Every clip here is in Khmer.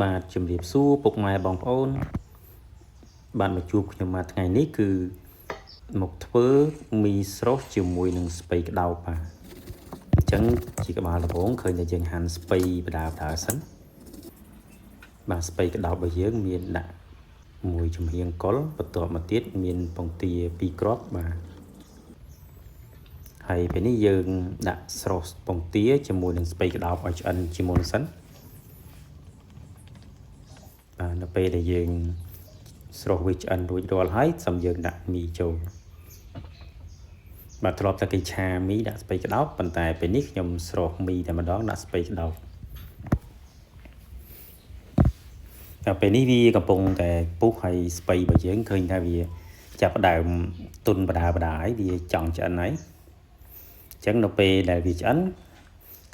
បាទជំរាបសួរពុកម៉ែបងប្អូនបានមកជួបខ្ញុំមកថ្ងៃនេះគឺមកធ្វើមីស្រស់ជាមួយនឹងស្ពៃក្តោបបាទអញ្ចឹងជាក្បាលដំបូងឃើញតែយើងហាន់ស្ពៃបដាសិនបាទស្ពៃក្តោបរបស់យើងមានដាក់មួយចំហៀងកុលបន្ទាប់មកទៀតមានពងទា2គ្រាប់បាទហើយពេលនេះយើងដាក់ស្រស់ពងទាជាមួយនឹងស្ពៃក្តោបឲ្យឆ្អិនជាមុនសិនបាទនៅពេលដែលយើងស្រស់វាឆ្អិនរួចរាល់ហើយសូមយើងដាក់មីចូលបាទធ្លាប់តែគេឆាមីដាក់ស្ពៃក្តោបប៉ុន្តែពេលនេះខ្ញុំស្រស់មីតែម្ដងដាក់ស្ពៃក្តោបតែពេលនេះវាកំពុងតែពុះហើយស្ពៃរបស់យើងឃើញថាវាចាប់ផ្ដើមទុនបដាហើយវាចង់ឆ្អិនហើយអញ្ចឹងនៅពេលដែលវាឆ្អិន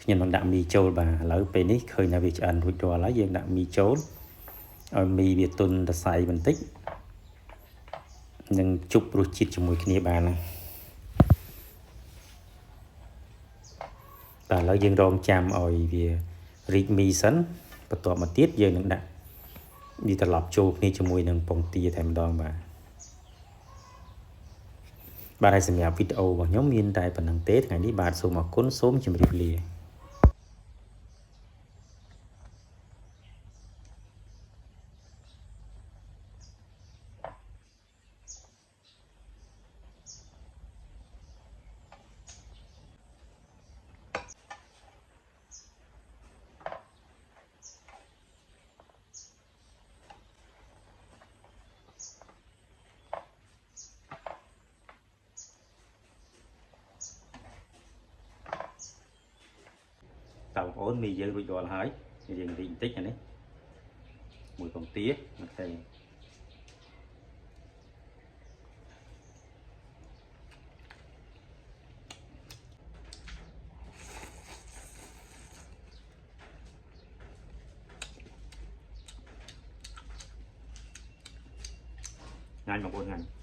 ខ្ញុំនឹងដាក់មីចូលបាទឥឡូវពេលនេះឃើញថាវាឆ្អិនរួចរាល់ហើយយើងដាក់មីចូលឲ្យមីវាទុនរសៃបន្តិចនឹងជប់រសជាតិជាមួយគ្នាបានណាបាទឥឡូវយើងរងចាំឲ្យវារីកមីសិនបន្ទាប់មកទៀតយើងនឹងដាក់វាត្រឡប់ចូលគ្នាជាមួយនឹងពងទាតែម្ដងបាទហើយសម្រាប់វីដេអូរបស់ខ្ញុំមានតែប៉ុណ្្នឹងទេថ្ងៃនេះបាទសូមអរគុណសូមជម្រាបលាតើបងប្អូនមីយើងរួចរាល់ហើយយើងរីកបន្តិចអានេះមួយពងទាមកតែញ៉ាំបងប្អូនញ៉ាំ